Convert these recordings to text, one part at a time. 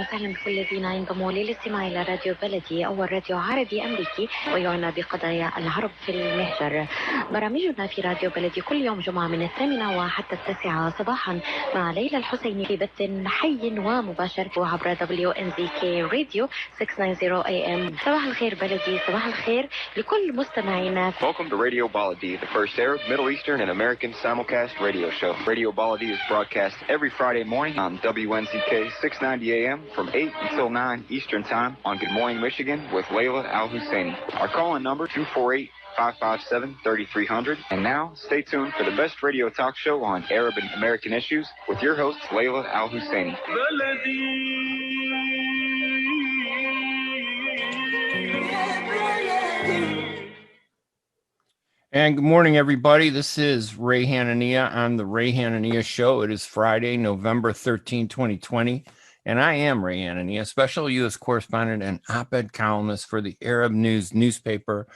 وسهلا بكل الذين ينضموا للاستماع إلى راديو بلدي أول راديو عربي أمريكي ويعنى بقضايا العرب في المهجر. برامجنا في راديو بلدي كل يوم جمعة من 8 وحتى 9 صباحا مع ليلى الحسيني في بث حي ومباشر وعبر WNZK راديو 690 AM. صباح الخير بلدي، صباح الخير لكل مستمعينا. Welcome to Radio Baladi, the first Arab, Middle Eastern, and American simulcast radio show. Radio Baladi is broadcast every Friday morning on WNZK 690 AM from 8 until 9 Eastern Time on Good Morning Michigan with Layla Al-Husseini. Our call-in number 248-557-3300. And now, stay tuned for the best radio talk show on Arab and American issues with your host, Layla Al-Husseini. And good morning, everybody. This is Ray Hanania on the Ray Hanania Show. It is Friday, November 13, 2020. And I am Ray Hanania, special U.S. correspondent and op-ed columnist for the Arab News newspaper.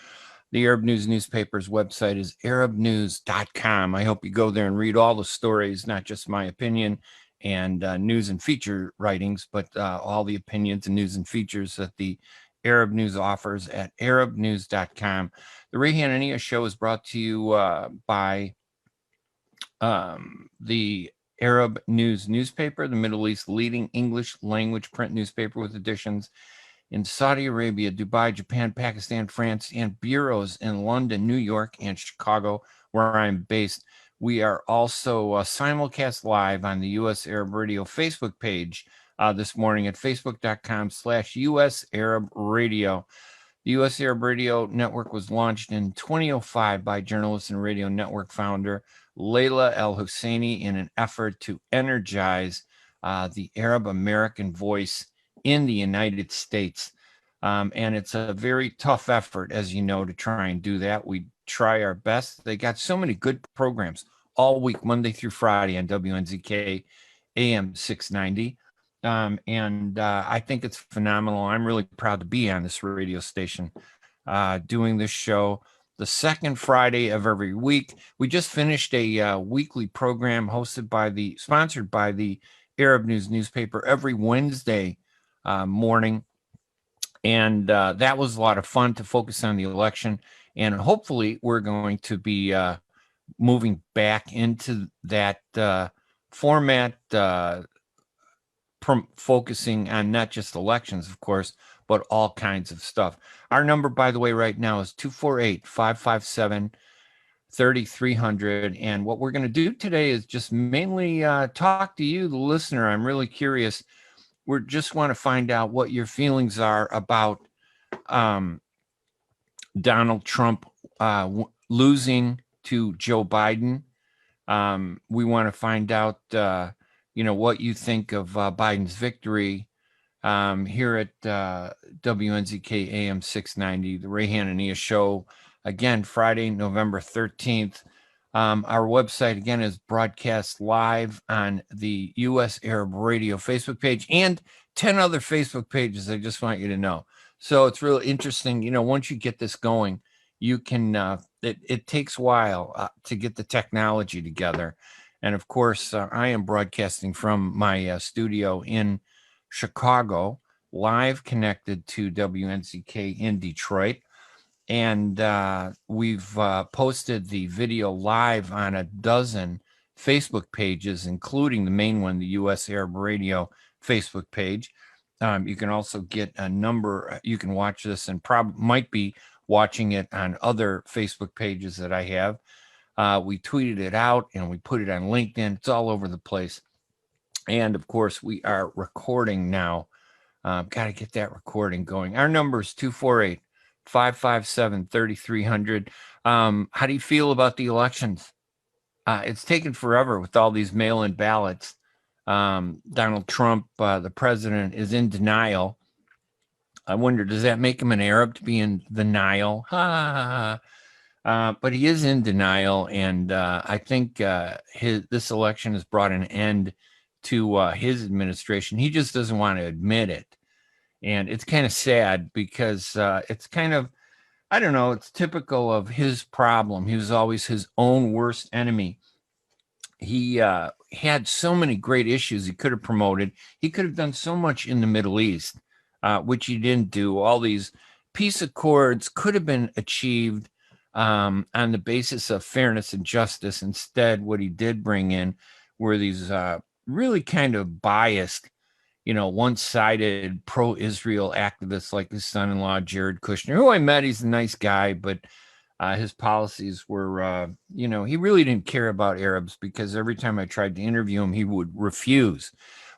The Arab News newspaper's website is arabnews.com. I hope you go there and read all the stories, not just my opinion and news and feature writings, but all the opinions and news and features that the Arab News offers at arabnews.com. The Ray Hanania Show is brought to you by the Arab News newspaper, the Middle East leading English language print newspaper with editions in Saudi Arabia, Dubai, Japan, Pakistan, France, and bureaus in London, New York, and Chicago, where I'm based. We are also simulcast live on the U.S. Arab Radio Facebook page this morning at facebook.com/US Arab Radio. The U.S. Arab Radio Network was launched in 2005 by journalist and radio network founder Layla Al-Husseini in an effort to energize the Arab American voice in the United States. And it's a very tough effort, as you know, to try and do that. We try our best. They got so many good programs all week, Monday through Friday on WNZK AM 690. And I think it's phenomenal. I'm really proud to be on this radio station doing this show the second Friday of every week. We just finished a weekly program sponsored by the Arab News newspaper every Wednesday morning. And that was a lot of fun to focus on the election. And hopefully we're going to be moving back into that format, focusing on not just elections, of course, but all kinds of stuff. Our number, by the way, right now is 248-557-3300. And what we're going to do today is just mainly talk to you, the listener. I'm really curious. We just want to find out what your feelings are about Donald Trump losing to Joe Biden. We want to find out, what you think of Biden's victory. Here at WNZK AM 690, the Ray Hanania Show, again, Friday, November 13th. Our website, again, is broadcast live on the U.S. Arab Radio Facebook page and 10 other Facebook pages, I just want you to know. So it's really interesting. Once you get this going, you can, it takes a while to get the technology together. And of course, I am broadcasting from my studio in Chicago, live connected to WNZK in Detroit. And we've posted the video live on a dozen Facebook pages, including the main one, the U.S. Arab Radio Facebook page. You can also get a number, you can watch this and might be watching it on other Facebook pages that I have. We tweeted it out and we put it on LinkedIn. It's all over the place. And of course, we are recording now. Got to get that recording going. Our number is 248-557-3300. How do you feel about the elections? It's taken forever with all these mail-in ballots. Donald Trump, the president, is in denial. I wonder, does that make him an Arab to be in denial? But he is in denial, and I think this election has brought an end to his administration. He just doesn't want to admit it. And it's kind of sad because it's kind of I don't know, it's typical of his problem. He was always his own worst enemy. He had so many great issues he could have promoted. He could have done so much in the Middle East, which he didn't do. All these peace accords could have been achieved on the basis of fairness and justice. Instead, what he did bring in were these really kind of biased, one-sided pro-Israel activists like his son-in-law, Jared Kushner, who I met. He's a nice guy, but his policies were, he really didn't care about Arabs, because every time I tried to interview him, he would refuse.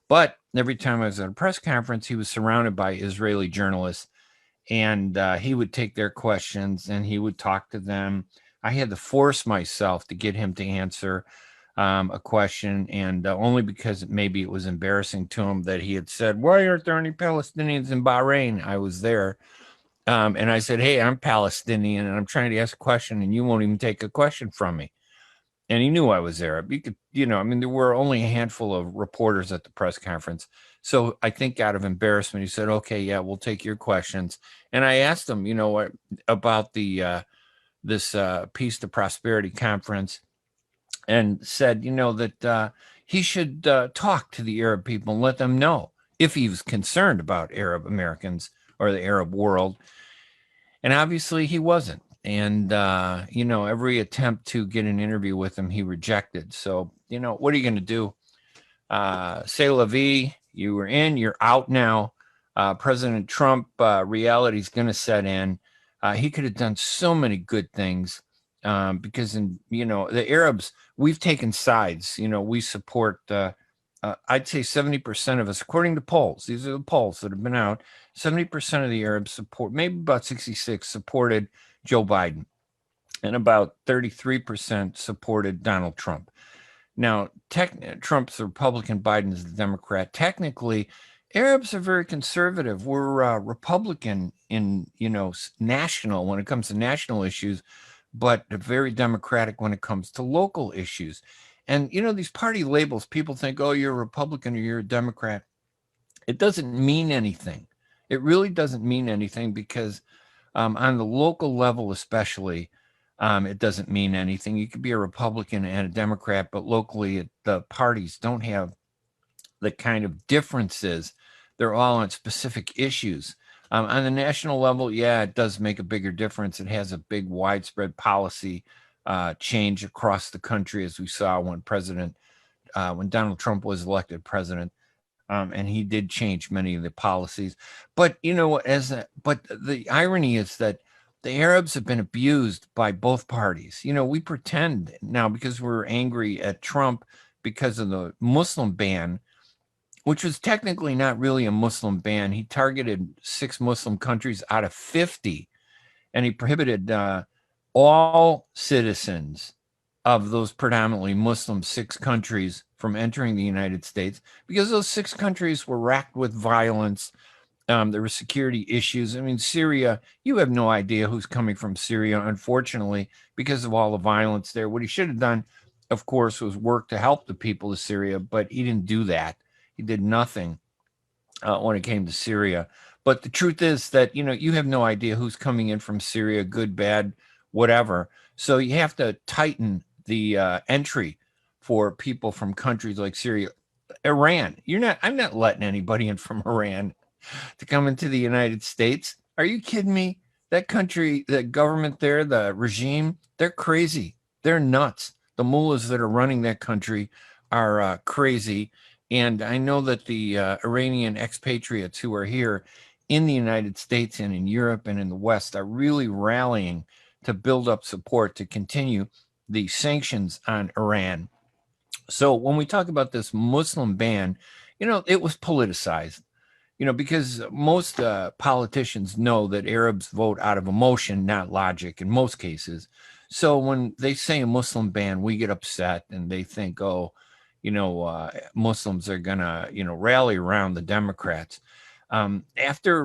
But every time I was at a press conference, he was surrounded by Israeli journalists, and he would take their questions and he would talk to them. I had to force myself to get him to answer a question, and only because maybe it was embarrassing to him that he had said, "Why aren't there any Palestinians in Bahrain?" I was there. And I said, "Hey, I'm Palestinian and I'm trying to ask a question and you won't even take a question from me." And he knew I was Arab. You could, there were only a handful of reporters at the press conference. So I think out of embarrassment, he said, "Okay, yeah, we'll take your questions." And I asked him, about this Peace to Prosperity conference, and said, that he should talk to the Arab people and let them know if he was concerned about Arab Americans or the Arab world. And obviously he wasn't. And, every attempt to get an interview with him, he rejected. So, what are you going to do? C'est la vie. You were in, you're out now. President Trump, reality's going to set in. He could have done so many good things because, the Arabs, we've taken sides. We support, I'd say 70% of us, according to polls, these are the polls that have been out, 70% of the Arabs support, maybe about 66 supported Joe Biden, and about 33% supported Donald Trump. Now, Trump's the Republican, Biden's the Democrat. Technically, Arabs are very conservative. We're Republican in, national, when it comes to national issues, but very Democratic when it comes to local issues. And, these party labels, people think, "Oh, you're a Republican or you're a Democrat." It doesn't mean anything. It really doesn't mean anything, because on the local level, especially, it doesn't mean anything. You could be a Republican and a Democrat, but locally, the parties don't have the kind of differences. They're all on specific issues. On the national level, yeah, it does make a bigger difference. It has a big widespread policy change across the country, as we saw when Donald Trump was elected president. And he did change many of the policies. But, but the irony is that the Arabs have been abused by both parties. We pretend now, because we're angry at Trump because of the Muslim ban, which was technically not really a Muslim ban. He targeted 6 Muslim countries out of 50, and he prohibited all citizens of those predominantly Muslim 6 countries from entering the United States, because those 6 countries were racked with violence. There were security issues. I mean, Syria, you have no idea who's coming from Syria, unfortunately, because of all the violence there. What he should have done, of course, was work to help the people of Syria, but he didn't do that. He did nothing when it came to Syria. But the truth is that, you have no idea who's coming in from Syria, good, bad, whatever. So you have to tighten the entry for people from countries like Syria. Iran, I'm not letting anybody in from Iran to come into the United States. Are you kidding me? That country, the government there, the regime, they're crazy. They're nuts. The mullahs that are running that country are crazy. And I know that the Iranian expatriates who are here in the United States and in Europe and in the West are really rallying to build up support to continue the sanctions on Iran. So when we talk about this Muslim ban, it was politicized, because most politicians know that Arabs vote out of emotion, not logic in most cases. So when they say a Muslim ban, we get upset and they think, oh, Muslims are going to, rally around the Democrats. After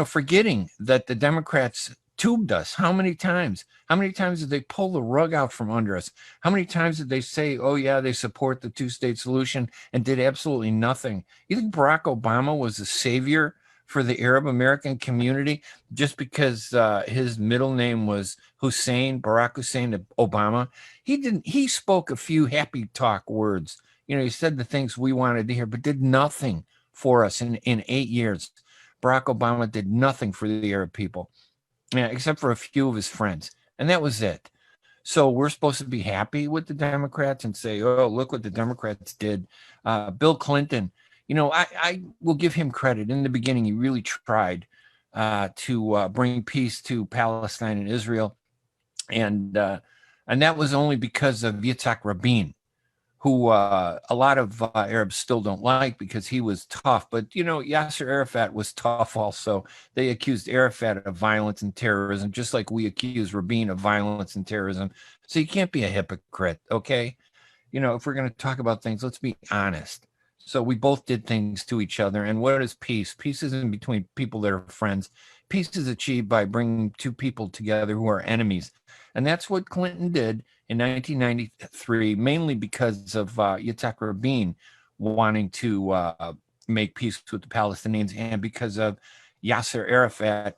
forgetting that the Democrats tubed us. How many times? How many times did they pull the rug out from under us? How many times did they say, oh, yeah, they support the 2-state solution and did absolutely nothing? You think Barack Obama was a savior for the Arab American community just because his middle name was Hussein, Barack Hussein Obama. He spoke a few happy talk words. He said the things we wanted to hear, but did nothing for us in 8 years. Barack Obama did nothing for the Arab people, except for a few of his friends. And that was it. So we're supposed to be happy with the Democrats and say, oh, look what the Democrats did. Bill Clinton, I will give him credit. In the beginning, he really tried to bring peace to Palestine and Israel. And that was only because of Yitzhak Rabin, who a lot of Arabs still don't like because he was tough. But, Yasser Arafat was tough also. They accused Arafat of violence and terrorism, just like we accuse Rabin of violence and terrorism. So you can't be a hypocrite, okay? If we're going to talk about things, let's be honest. So we both did things to each other. And what is peace? Peace isn't between people that are friends. Peace is achieved by bringing two people together who are enemies. And that's what Clinton did in 1993, mainly because of Yitzhak Rabin wanting to make peace with the Palestinians, and because of Yasser Arafat,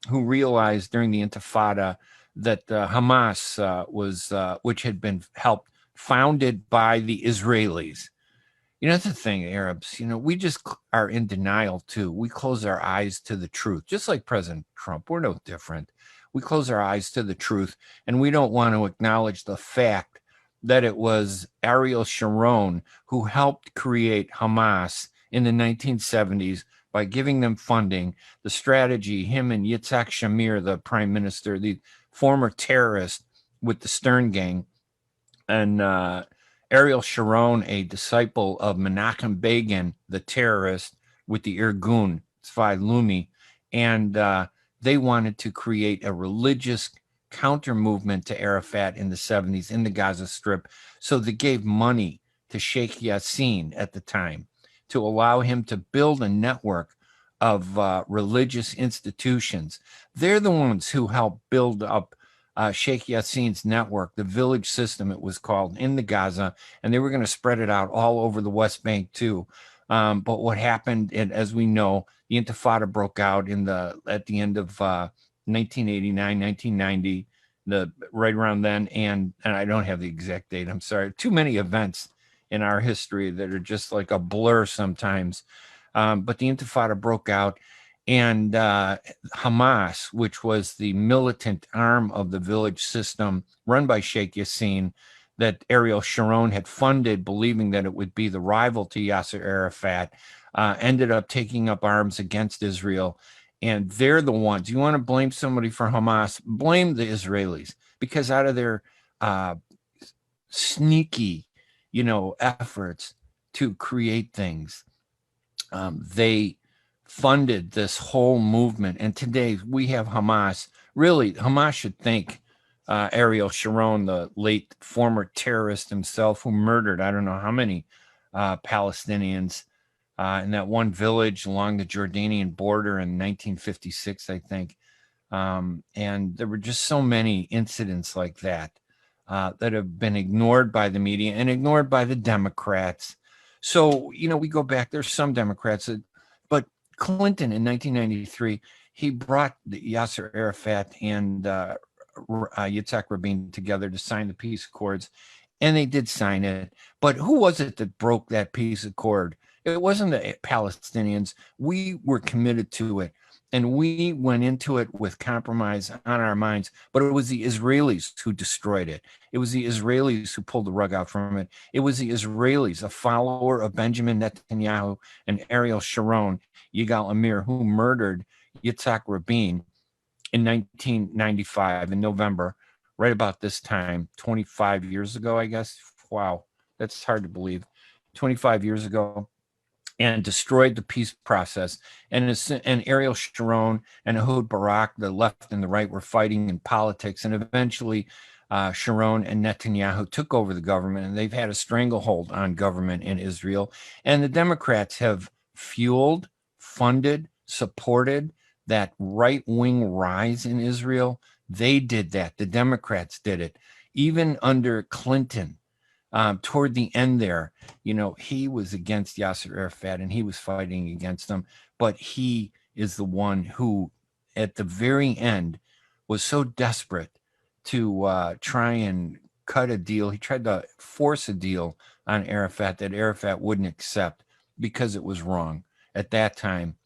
who realized during the Intifada that Hamas which had been founded by the Israelis. That's the thing, Arabs, we just are in denial too. We close our eyes to the truth, just like President Trump. We're no different. We close our eyes to the truth, and we don't want to acknowledge the fact that it was Ariel Sharon who helped create Hamas in the 1970s by giving them funding. The strategy, him and Yitzhak Shamir, the prime minister, the former terrorist with the Stern Gang, and Ariel Sharon, a disciple of Menachem Begin, the terrorist with the Irgun, Tzvi Lumi, and they wanted to create a religious counter movement to Arafat in the 70s in the Gaza Strip. So they gave money to Sheikh Yassin at the time to allow him to build a network of religious institutions. They're the ones who helped build up Sheikh Yassin's network, the village system it was called, in the Gaza, and they were going to spread it out all over the West Bank too. But what happened, and as we know, the Intifada broke out at the end of 1989, 1990, right around then, and I don't have the exact date. I'm sorry. Too many events in our history that are just like a blur sometimes. But the Intifada broke out, and Hamas, which was the militant arm of the village system run by Sheikh Yassin, that Ariel Sharon had funded, believing that it would be the rival to Yasser Arafat, ended up taking up arms against Israel. And they're the ones, you want to blame somebody for Hamas, blame the Israelis, because out of their sneaky, efforts to create things, they funded this whole movement. And today we have Hamas. Really, Hamas should thank Ariel Sharon, the late former terrorist himself, who murdered I don't know how many Palestinians in that one village along the Jordanian border in 1956, I think. And there were just so many incidents like that that have been ignored by the media and ignored by the Democrats. So, we go back, there's some Democrats, but Clinton in 1993, he brought Yasser Arafat and Yitzhak Rabin together to sign the peace accords, and they did sign it. But who was it that broke that peace accord? It wasn't the Palestinians. We were committed to it, and we went into it with compromise on our minds, but it was the Israelis who destroyed it. It was the Israelis who pulled the rug out from it. It was the Israelis, a follower of Benjamin Netanyahu and Ariel Sharon, Yigal Amir, who murdered Yitzhak Rabin in 1995 in November, right about this time, 25 years ago, I guess. Wow, that's hard to believe. 25 years ago, and destroyed the peace process. And Ariel Sharon and Ehud Barak, the left and the right, were fighting in politics. And eventually Sharon and Netanyahu took over the government, and they've had a stranglehold on government in Israel. And the Democrats have fueled, funded, supported that right-wing rise in Israel. They did that. The Democrats did it. Even under Clinton, toward the end there, he was against Yasser Arafat and he was fighting against them, but he is the one who, at the very end, was so desperate to try and cut a deal. He tried to force a deal on Arafat that Arafat wouldn't accept because it was wrong at that time,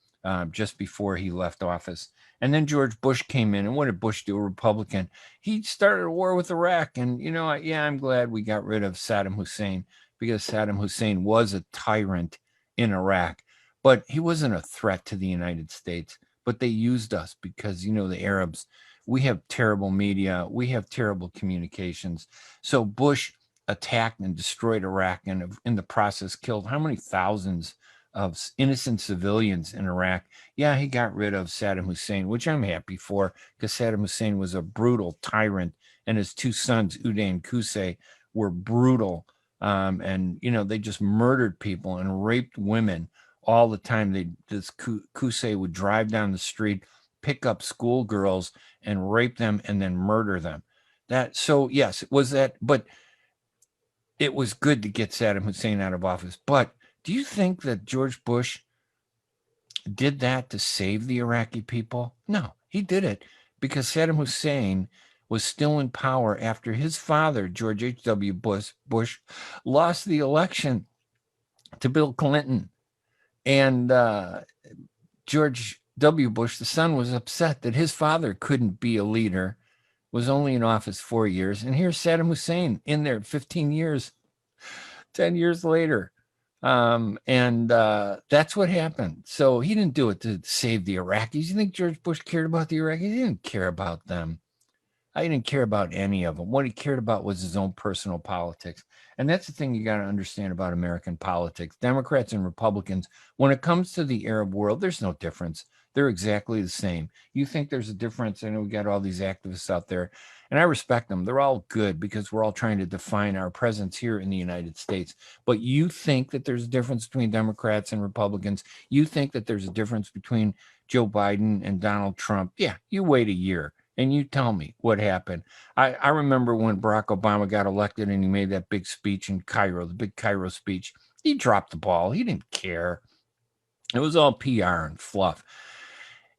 just before he left office. And then George Bush came in, and what did Bush do? A Republican. He started a war with Iraq. And, I'm glad we got rid of Saddam Hussein, because Saddam Hussein was a tyrant in Iraq, but he wasn't a threat to the United States. But they used us because, the Arabs, we have terrible media, we have terrible communications. So Bush attacked and destroyed Iraq, and in the process killed how many thousands of innocent civilians in Iraq. Yeah, he got rid of Saddam Hussein, which I'm happy for, because Saddam Hussein was a brutal tyrant, and his two sons, Uday and Qusay, were brutal. And they just murdered people and raped women all the time. This Qusay would drive down the street, pick up schoolgirls and rape them and then murder them. Yes, it was that, but it was good to get Saddam Hussein out of office. But do you think that George Bush did that to save the Iraqi people? No, he did it because Saddam Hussein was still in power after his father, George H.W. Bush, lost the election to Bill Clinton. And George W. Bush, the son, was upset that his father couldn't be a leader, was only in office 4 years. And here's Saddam Hussein in there 15 years, 10 years later. That's what happened. So he didn't do it to save the Iraqis. You think George Bush cared about the Iraqis? He didn't care about them. He didn't care about any of them. What he cared about was his own personal politics. And that's the thing you got to understand about American politics. Democrats and Republicans, when it comes to the Arab world, there's no difference. They're exactly the same. You think there's a difference? I know we got all these activists out there, and I respect them. They're all good because we're all trying to define our presence here in the United States. But you think that there's a difference between Democrats and Republicans? You think that there's a difference between Joe Biden and Donald Trump? Yeah, you wait a year. And you tell me what happened. I remember when Barack Obama got elected and he made that big speech in Cairo, the big Cairo speech. He dropped the ball. He didn't care. It was all PR and fluff.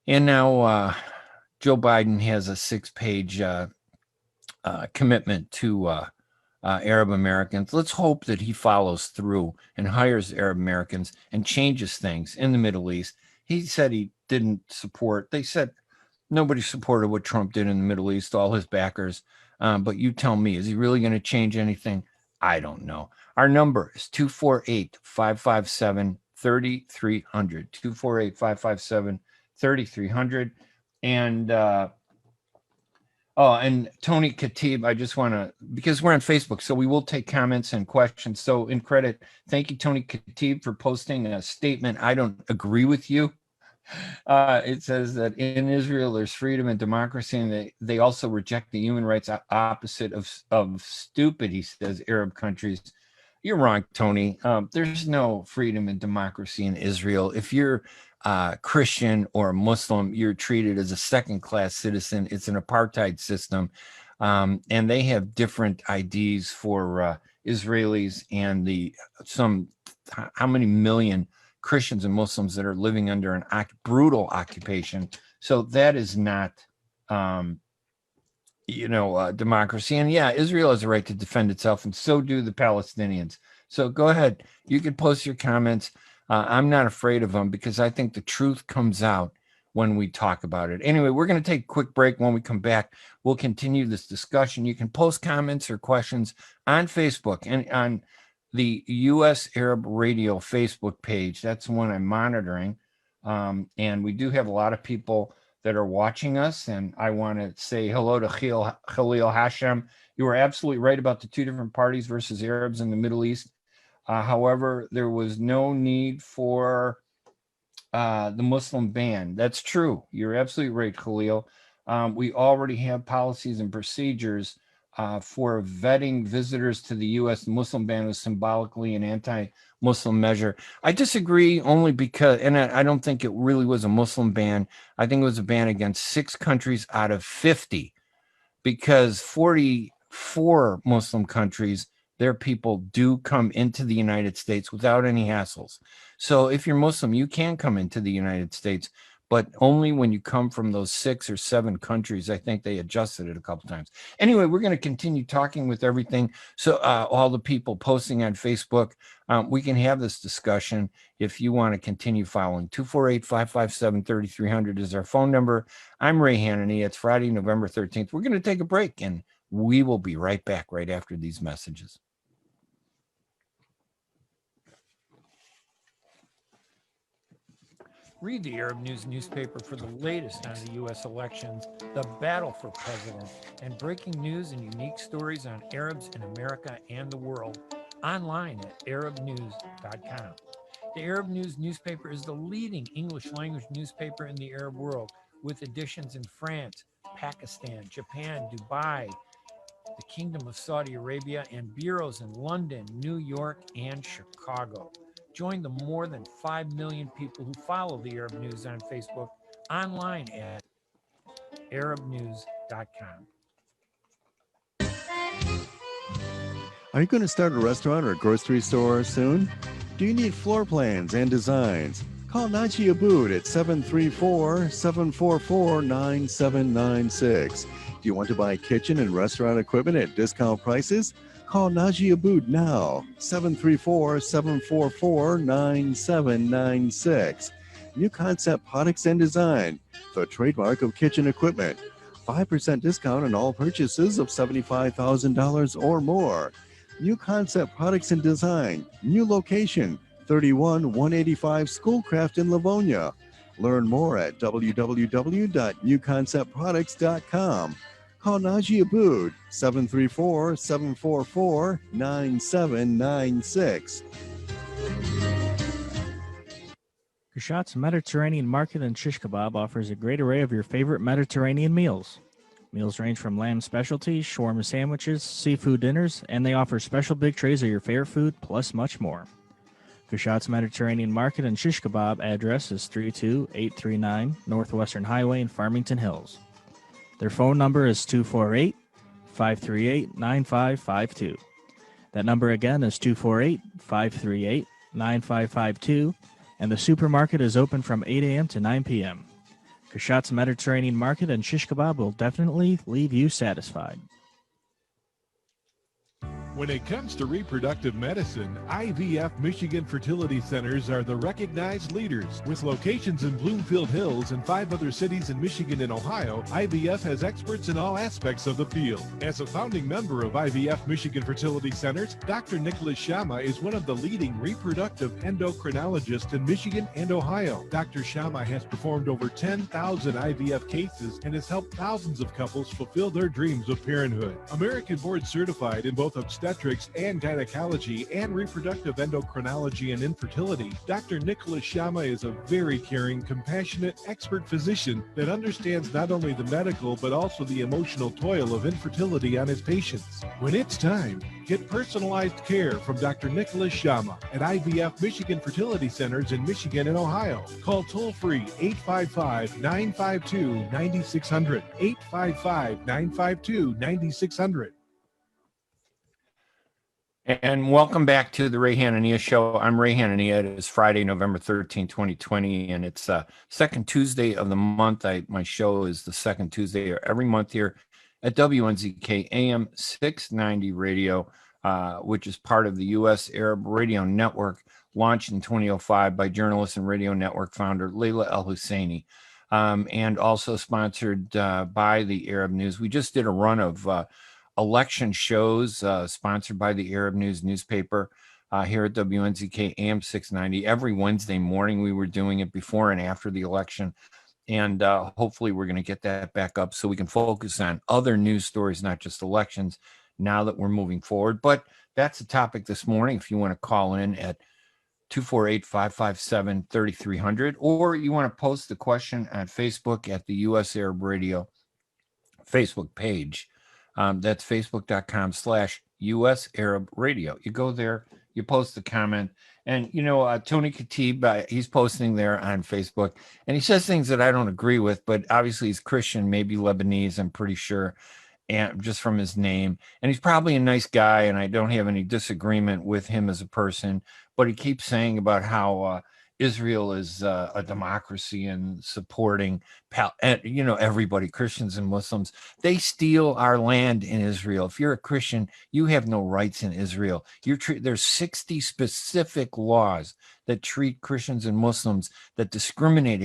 And now Joe Biden has a 6-page commitment to Arab Americans. Let's hope that he follows through and hires Arab Americans and changes things in the Middle East. He said he didn't support. They said nobody supported what Trump did in the Middle East, all his backers. But you tell me, is he really going to change anything? I don't know. Our number is 248-557-3300. 248-557-3300. And and Tony Khatib, I just want to, because we're on Facebook, so we will take comments and questions. So in credit, thank you, Tony Khatib, for posting a statement. I don't agree with you. It says that in Israel there's freedom and democracy, and they also reject the human rights opposite of stupid, he says, Arab countries. You're wrong, Tony. There's no freedom and democracy in Israel. If you're Christian or Muslim, you're treated as a second-class citizen. It's an apartheid system, and they have different IDs for Israelis and how many million Christians and Muslims that are living under an brutal occupation. So that is not, democracy. And yeah, Israel has a right to defend itself, and so do the Palestinians. So go ahead. You can post your comments. I'm not afraid of them because I think the truth comes out when we talk about it. Anyway, we're going to take a quick break. When we come back, we'll continue this discussion. You can post comments or questions on Facebook and on the U.S. Arab Radio Facebook page. That's the one I'm monitoring. And we do have a lot of people that are watching us. And I want to say hello to Khalil Hashem. You were absolutely right about the two different parties versus Arabs in the Middle East. However, there was no need for the Muslim ban. That's true. You're absolutely right, Khalil. We already have policies and procedures for vetting visitors to the U.S. The Muslim ban was symbolically an anti-Muslim measure. I disagree only because, and I don't think it really was a Muslim ban. I think it was a ban against 6 countries out of 50, because 44 Muslim countries, their people do come into the United States without any hassles. So if you're Muslim, you can come into the United States. but only when you come from those 6 or 7 countries. I think they adjusted it a couple times. Anyway, we're going to continue talking with everything. So all the people posting on Facebook, we can have this discussion if you want to continue following. 248-557-3300 is our phone number. I'm Ray Hanania. It's Friday, November 13th. We're going to take a break, and we will be right back right after these messages. Read the Arab News newspaper for the latest on the U.S. elections, the battle for president, and breaking news and unique stories on Arabs in America and the world, online at arabnews.com. The Arab News newspaper is the leading English language newspaper in the Arab world, with editions in France, Pakistan, Japan, Dubai, the Kingdom of Saudi Arabia, and bureaus in London, New York, and Chicago. Join the more than 5 million people who follow the Arab News on Facebook, online at arabnews.com. Are you going to start a restaurant or grocery store soon? Do you need floor plans and designs? Call Naji Abood at 734-744-9796. Do you want to buy kitchen and restaurant equipment at discount prices? Call Naji Abood now, 734-744-9796. New Concept Products and Design, the trademark of kitchen equipment. 5% discount on all purchases of $75,000 or more. New Concept Products and Design, new location, 31185 Schoolcraft in Livonia. Learn more at www.newconceptproducts.com. Call Naji Abood, 734-744-9796. Kashat's Mediterranean Market and Shish Kebab offers a great array of your favorite Mediterranean meals. Meals range from lamb specialties, shawarma sandwiches, seafood dinners, and they offer special big trays of your favorite food, plus much more. Kashat's Mediterranean Market and Shish Kebab address is 32839 Northwestern Highway in Farmington Hills. Their phone number is 248-538-9552. That number again is 248-538-9552, and the supermarket is open from 8 a.m. to 9 p.m. Kashat's Mediterranean Market and Shish Kebab will definitely leave you satisfied. When it comes to reproductive medicine, IVF Michigan Fertility Centers are the recognized leaders. With locations in Bloomfield Hills and 5 other cities in Michigan and Ohio, IVF has experts in all aspects of the field. As a founding member of IVF Michigan Fertility Centers, Dr. Nicholas Shama is one of the leading reproductive endocrinologists in Michigan and Ohio. Dr. Shama has performed over 10,000 IVF cases and has helped thousands of couples fulfill their dreams of parenthood. American board certified in both obstetrics and gynecology and reproductive endocrinology and infertility, Dr. Nicholas Shama is a very caring, compassionate, expert physician that understands not only the medical but also the emotional toil of infertility on his patients. When it's time, get personalized care from Dr. Nicholas Shama at IVF Michigan Fertility Centers in Michigan and Ohio. Call toll-free 855-952-9600, 855-952-9600. And welcome back to the Ray Hanania Show. I'm Ray Hanania. It is Friday, November 13, 2020, and it's second Tuesday of the month. My show is the second Tuesday of every month here at WNZK AM 690 Radio, which is part of the U.S. Arab Radio Network, launched in 2005 by journalist and radio network founder Layla El-Husseini, and also sponsored by the Arab News. We just did a run of election shows sponsored by the Arab News newspaper here at WNZK AM 690. Every Wednesday morning we were doing it before and after the election. And hopefully we're going to get that back up so we can focus on other news stories, not just elections, now that we're moving forward. But that's the topic this morning. If you want to call in at 248-557-3300, or you want to post the question on Facebook at the U.S. Arab Radio Facebook page. That's facebook.com/US Arab Radio. You go there, you post the comment, and Tony Khatib, he's posting there on Facebook, and he says things that I don't agree with, but obviously he's Christian, maybe Lebanese, I'm pretty sure, and just from his name, and he's probably a nice guy, and I don't have any disagreement with him as a person, but he keeps saying about how Israel is a democracy and supporting, everybody, Christians and Muslims. They steal our land in Israel. If you're a Christian, you have no rights in Israel. There's 60 specific laws that treat Christians and Muslims, that discriminate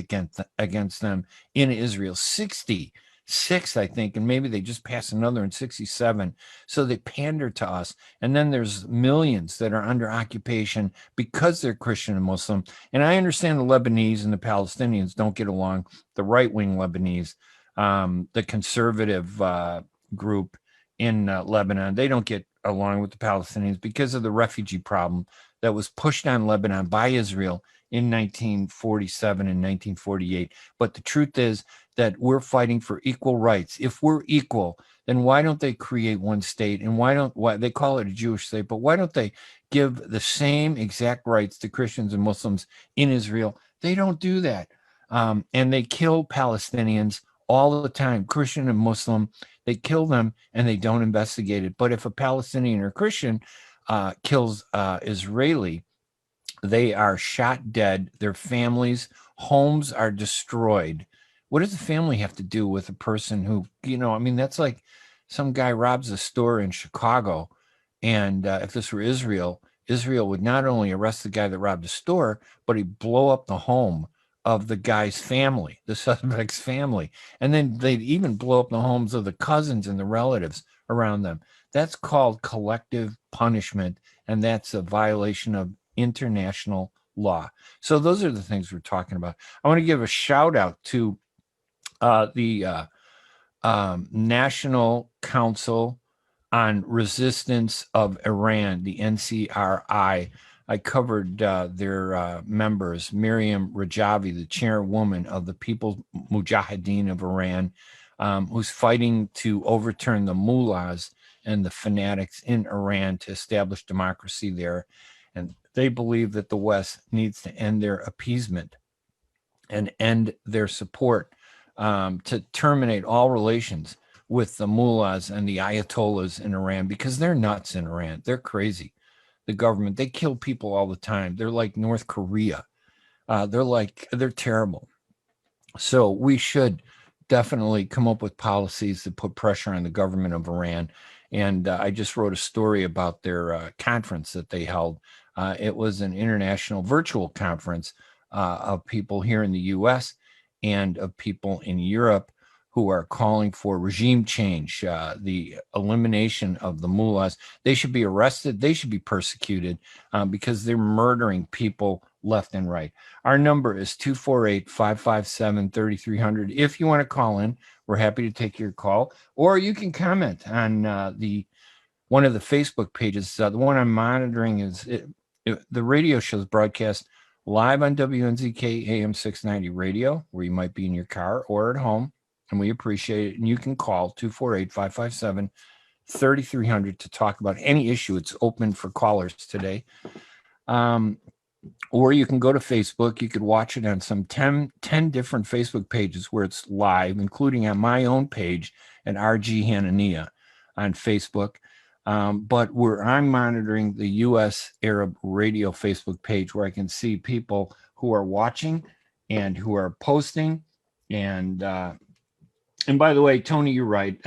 against them in Israel. 66, I think, and maybe they just passed another in 67. So they pander to us. And then there's millions that are under occupation because they're Christian and Muslim. And I understand the Lebanese and the Palestinians don't get along. The right-wing Lebanese, the conservative group in Lebanon, they don't get along with the Palestinians because of the refugee problem that was pushed on Lebanon by Israel in 1947 and 1948. But the truth is that we're fighting for equal rights. If we're equal, then why don't they create one state? And why they call it a Jewish state, but why don't they give the same exact rights to Christians and Muslims in Israel? They don't do that. And they kill Palestinians all the time, Christian and Muslim. They kill them and they don't investigate it. But if a Palestinian or Christian kills Israeli, they are shot dead. Their families, homes are destroyed. What does the family have to do with a person who, that's like some guy robs a store in Chicago. And if this were Israel would not only arrest the guy that robbed the store, but he'd blow up the home of the guy's family, the suspect's family. And then they'd even blow up the homes of the cousins and the relatives around them. That's called collective punishment. And that's a violation of international law. So those are the things we're talking about. I want to give a shout out to the National Council on Resistance of Iran, the NCRI. I covered their members, Miriam Rajavi, the chairwoman of the People's Mujahideen of Iran, who's fighting to overturn the mullahs and the fanatics in Iran to establish democracy there. And they believe that the West needs to end their appeasement and end their support to terminate all relations with the mullahs and the ayatollahs in Iran, because they're nuts in Iran. They're crazy. The government, they kill people all the time. They're like North Korea. They're terrible. So we should definitely come up with policies that put pressure on the government of Iran. And I just wrote a story about their conference that they held. It was an international virtual conference of people here in the U.S. and of people in Europe who are calling for regime change, the elimination of the mullahs. They should be arrested. They should be persecuted because they're murdering people left and right. Our number is 248-557-3300. If you want to call in, we're happy to take your call. Or you can comment on one of the Facebook pages. The one I'm monitoring is the radio show's broadcast live on WNZK AM 690 radio, where you might be in your car or at home, and we appreciate it. And you can call 248-557-3300 to talk about any issue. It's open for callers today. Or you can go to Facebook. You could watch it on some 10 different Facebook pages where it's live, including on my own page at Ray Hanania on Facebook. But I'm monitoring the U.S. Arab Radio Facebook page, where I can see people who are watching and who are posting. And by the way, Tony, you're right.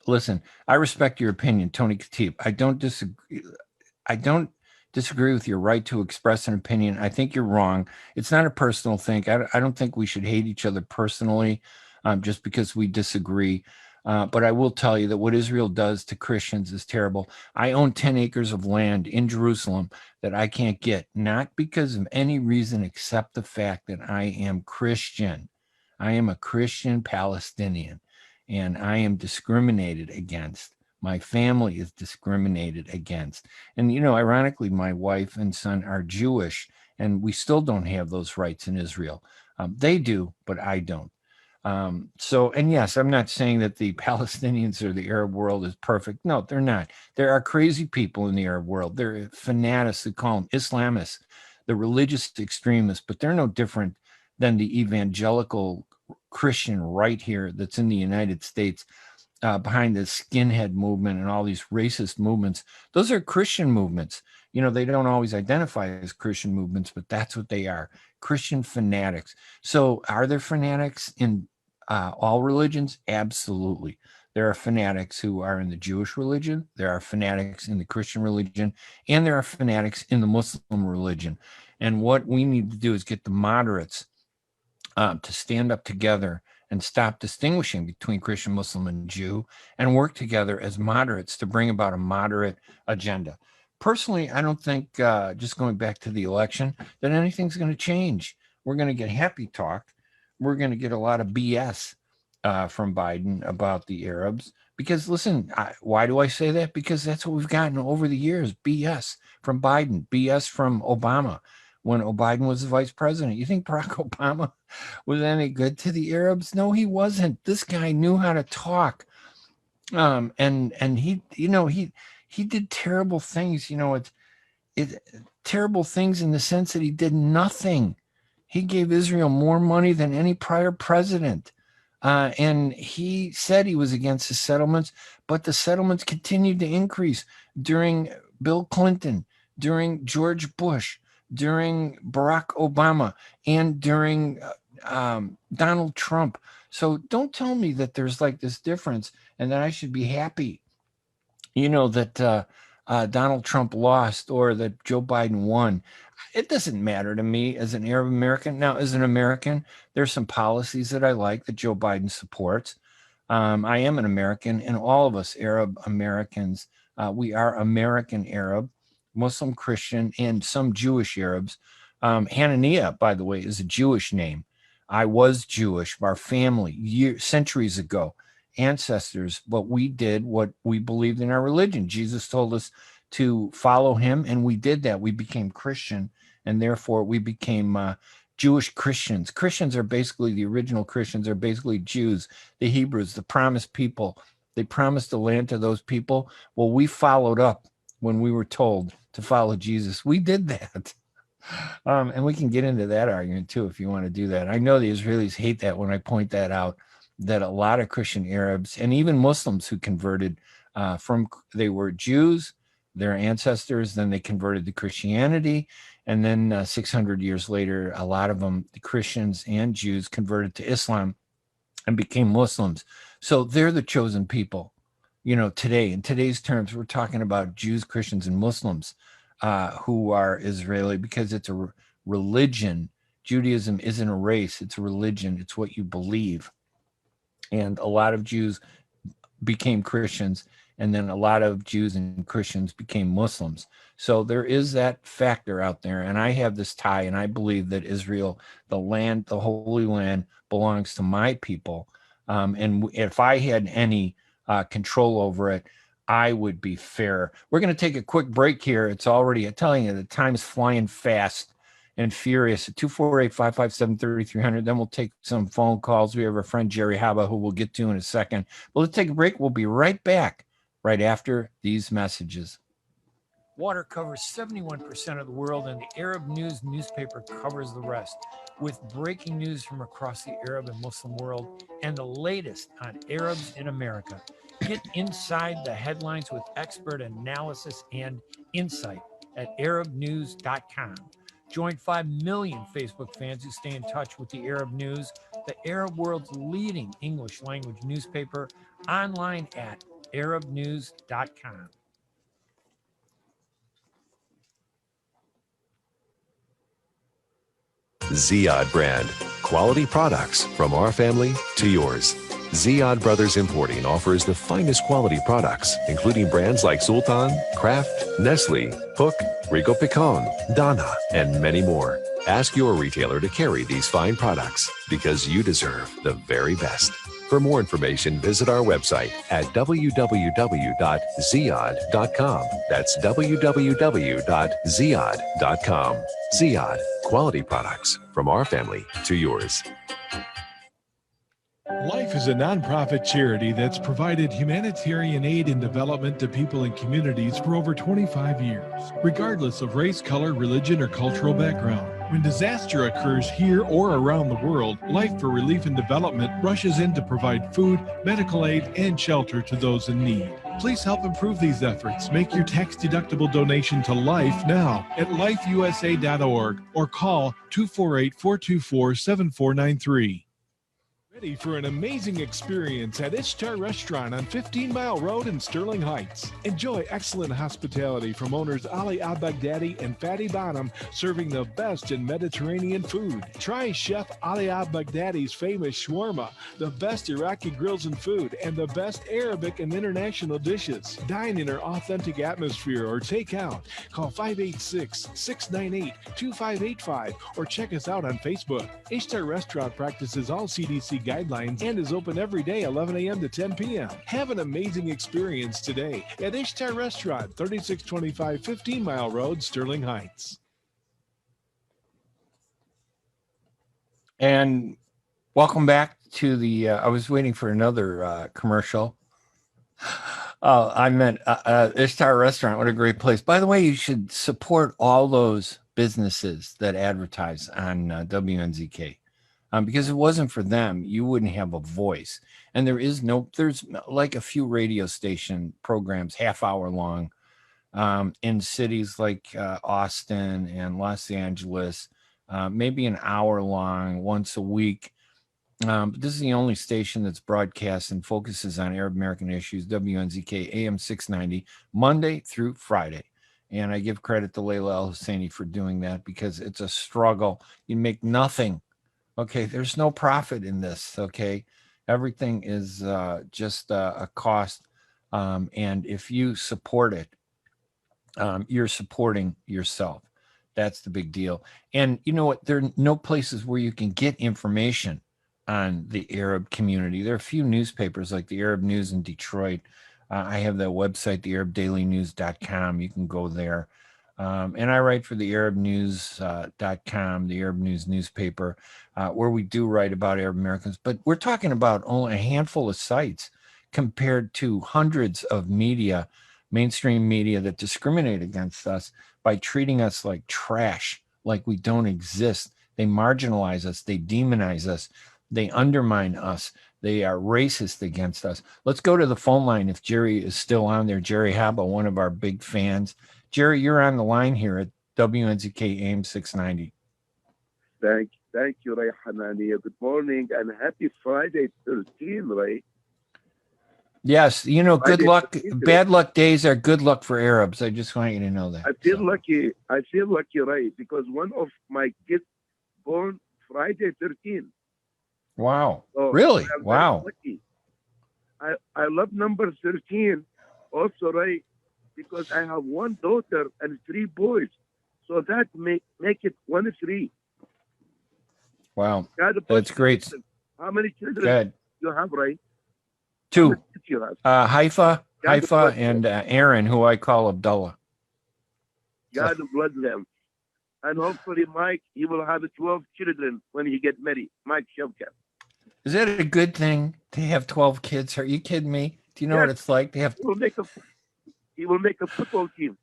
Listen, I respect your opinion, Tony Khatib. I don't disagree with your right to express an opinion. I think you're wrong. It's not a personal thing. I don't think we should hate each other personally just because we disagree. But I will tell you that what Israel does to Christians is terrible. I own 10 acres of land in Jerusalem that I can't get, not because of any reason except the fact that I am Christian. I am a Christian Palestinian, and I am discriminated against. My family is discriminated against. And, ironically, my wife and son are Jewish, and we still don't have those rights in Israel. They do, but I don't. And yes, I'm not saying that the Palestinians or the Arab world is perfect. No, they're not. There are crazy people in the Arab world. They're fanatics, they call them Islamists, the religious extremists, but they're no different than the evangelical Christian right here that's in the United States behind the skinhead movement and all these racist movements. Those are Christian movements. They don't always identify as Christian movements, but that's what they are. Christian fanatics. So are there fanatics in all religions? Absolutely. There are fanatics who are in the Jewish religion. There are fanatics in the Christian religion, and there are fanatics in the Muslim religion. And what we need to do is get the moderates to stand up together and stop distinguishing between Christian, Muslim, and Jew, and work together as moderates to bring about a moderate agenda. Personally, I don't think, just going back to the election, that anything's going to change. We're going to get happy talk. We're going to get a lot of BS from Biden about the Arabs. Because listen, why do I say that? Because that's what we've gotten over the years, BS from Biden, BS from Obama. When Biden was the vice president, you think Barack Obama was any good to the Arabs? No, he wasn't. This guy knew how to talk, and he, he did terrible things. Terrible things in the sense that he did nothing. He gave Israel more money than any prior president, and he said he was against the settlements, but the settlements continued to increase during Bill Clinton, during George Bush, during Barack Obama, and during Donald Trump. So don't tell me that there's like this difference and that I should be happy, that Donald Trump lost or that Joe Biden won. It doesn't matter to me as an Arab American. Now, as an American, there's some policies that I like that Joe Biden supports. I am an American, and all of us Arab Americans, we are American Arab, Muslim, Christian, and some Jewish Arabs. Hanania, by the way, is a Jewish name. I was Jewish, our family, centuries ago, ancestors, but we did what we believed in our religion. Jesus told us to follow him, and we did that. We became Christian, and therefore we became Jewish Christians. Christians are basically, the original Christians are basically Jews, the Hebrews, the promised people. They promised the land to those people. Well, we followed up when we were told to follow Jesus. We did that. And we can get into that argument too, if you want to do that. I know the Israelis hate that when I point that out, that a lot of Christian Arabs and even Muslims who converted they were Jews, their ancestors, then they converted to Christianity. And then 600 years later, a lot of them, the Christians and Jews, converted to Islam and became Muslims. So they're the chosen people. Today, in today's terms, we're talking about Jews, Christians, and Muslims who are Israeli, because it's a religion. Judaism isn't a race, it's a religion. It's what you believe. And a lot of Jews became Christians, and then a lot of Jews and Christians became Muslims. So there is that factor out there. And I have this tie, and I believe that Israel, the land, the Holy Land, belongs to my people. And if I had any control over it, I would be fair. We're going to take a quick break here. It's already, I'm telling you, the time's flying fast and furious. At 248-557-3300. Then we'll take some phone calls. We have our friend Jerry Haba, who we'll get to in a second. But let's take a break. We'll be right back right after these messages. Water covers 71% of the world, and the Arab News newspaper covers the rest, with breaking news from across the Arab and Muslim world and the latest on Arabs in America. Get inside the headlines with expert analysis and insight at arabnews.com. Join 5 million Facebook fans who stay in touch with the Arab News, the Arab world's leading English language newspaper, online at arabnews.com. Ziyad brand. Quality products from our family to yours. Ziyad Brothers Importing offers the finest quality products, including brands like Sultan, Kraft, Nestle, Hook, Rico Picon, Donna, and many more. Ask your retailer to carry these fine products because you deserve the very best. For more information, visit our website at www.ziyad.com. That's www.ziyad.com. Ziyad, quality products from our family to yours. Life is a nonprofit charity that's provided humanitarian aid and development to people and communities for over 25 years, regardless of race, color, religion, or cultural background. When disaster occurs here or around the world, Life for Relief and Development rushes in to provide food, medical aid, and shelter to those in need. Please help improve these efforts. Make your tax-deductible donation to Life now at lifeusa.org or call 248-424-7493. Ready for an amazing experience at Ishtar Restaurant on 15 Mile Road in Sterling Heights. Enjoy excellent hospitality from owners Ali Al-Baghdadi and Fatty Bonham, serving the best in Mediterranean food. Try Chef Ali Al-Baghdadi's famous shawarma, the best Iraqi grills and food, and the best Arabic and international dishes. Dine in our authentic atmosphere or take out. Call 586-698-2585 or check us out on Facebook. Ishtar Restaurant practices all CDC guidelines and is open every day 11 a.m. to 10 p.m. Have an amazing experience today at Ishtar Restaurant, 3625 15 Mile Road, Sterling Heights. And welcome back to the, I was waiting for another commercial. I meant Ishtar Restaurant. What a great place. By the way, you should support all those businesses that advertise on WNZK. Because if it wasn't for them, you wouldn't have a voice. And there's like a few radio station programs, half hour long, in cities like Austin and Los Angeles, maybe an hour long once a week. But this is the only station that's broadcast and focuses on Arab American issues, WNZK AM 690, Monday through Friday. And I give credit to Layla Al-Husseini for doing that because it's a struggle. You make nothing. Okay, there's no profit in this, okay? Everything is just a cost, and if you support it, you're supporting yourself. That's the big deal. And you know what? There are no places where you can get information on the Arab community. There are a few newspapers like the Arab News in Detroit. I have that website, thearabdailynews.com. You can go there. And I write for the arabnews.com, the Arab News newspaper, where we do write about Arab Americans. But we're talking about only a handful of sites compared to hundreds of media, mainstream media, that discriminate against us by treating us like trash, like we don't exist. They marginalize us. They demonize us. They undermine us. They are racist against us. Let's go to the phone line if Jerry is still on there. Jerry Haba, one of our big fans. Jerry, you're on the line here at WNZK AM 690. Thank you, Ray Hanania. Good morning and happy Friday 13, Ray. Yes, you know, Friday good luck. 13. Bad luck days are good luck for Arabs. I just want you to know that. I feel lucky, Ray, because one of my kids born Friday 13. Wow. So really? I'm wow. Lucky. I love number 13 also, Ray, because I have one daughter and 3 boys. So that make it 1-3. Wow. That's great. How many children you have, Ray? 2. You have? Haifa, and Aaron, who I call Abdullah. God bless them. And hopefully Mike, he will have 12 children when he get married. Mike Shavkat. Is that a good thing to have 12 kids? Are you kidding me? Do you know what it's like to have? He will make a football team.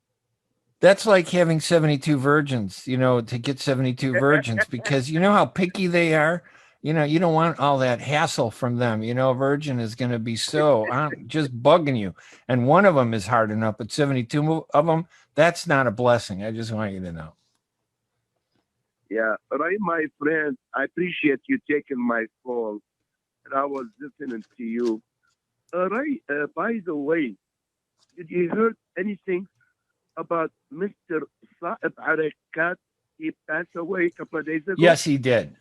That's like having 72 virgins, you know, to get 72 virgins, because you know how picky they are. You know, you don't want all that hassle from them. You know, a virgin is going to be so just bugging you. And one of them is hard enough, but 72 of them, that's not a blessing. I just want you to know. Yeah, Ray, my friend, I appreciate you taking my call. And I was listening to you. Ray, by the way, did you hear anything about Mr. Saeb Arakat? He passed away a couple of days ago. Yes, he did.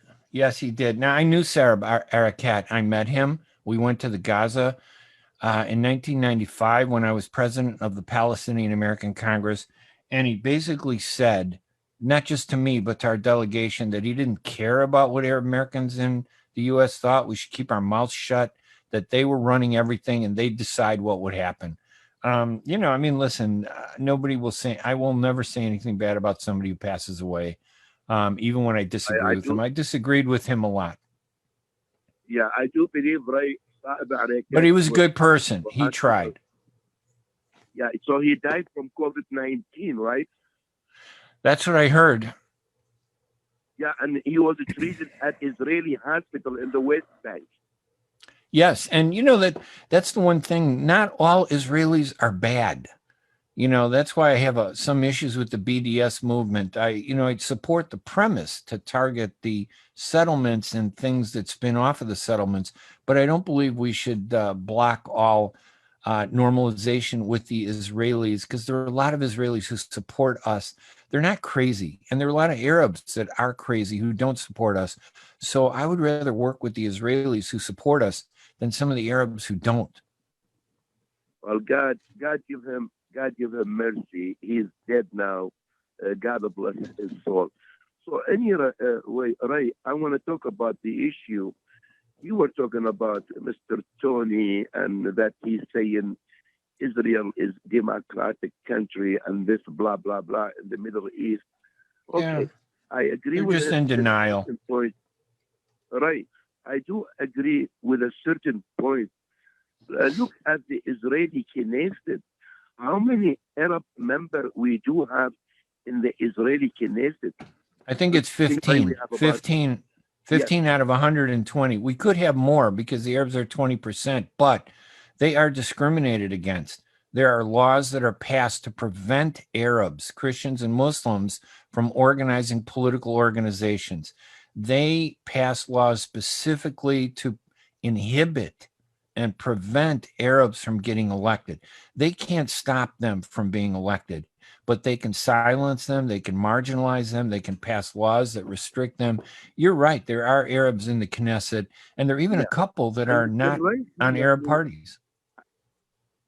Now, I knew Saeb Arakat. I met him. We went to the Gaza in 1995 when I was president of the Palestinian American Congress. And he basically said, not just to me, but to our delegation, that he didn't care about what Arab Americans in the U.S. thought. We should keep our mouths shut, that they were running everything and they'd decide what would happen. You know, I mean, listen, nobody will say, I will never say anything bad about somebody who passes away. Even when I disagree with him. I disagreed with him a lot. Yeah, I do believe, Ray. But he was a good person. He tried. Yeah, so he died from COVID-19, right? That's what I heard. Yeah, and he was treated at Israeli hospital in the West Bank. Yes, and you know that's the one thing. Not all Israelis are bad. You know, that's why I have some issues with the BDS movement. I support the premise to target the settlements and things that spin off of the settlements, but I don't believe we should block all normalization with the Israelis, because there are a lot of Israelis who support us. They're not crazy, and there are a lot of Arabs that are crazy who don't support us. So I would rather work with the Israelis who support us than some of the Arabs who don't. Well, God give him mercy. He's dead now. God bless his soul. So anyway, Ray, I want to talk about the issue. You were talking about Mr. Tony and that he's saying Israel is democratic country and this blah, blah, blah in the Middle East. Okay, yeah. I agree with just in denial. Point. Right. I do agree with a certain point. Look at the Israeli Knesset. How many Arab members we do have in the Israeli Knesset? I think it's 15. 15 out of 120. We could have more because the Arabs are 20%, but they are discriminated against. There are laws that are passed to prevent Arabs, Christians, and Muslims from organizing political organizations. They pass laws specifically to inhibit and prevent Arabs from getting elected. They can't stop them from being elected, but they can silence them, they can marginalize them, they can pass laws that restrict them. You're right, there are Arabs in the Knesset, and there are even a couple that are not on Arab parties.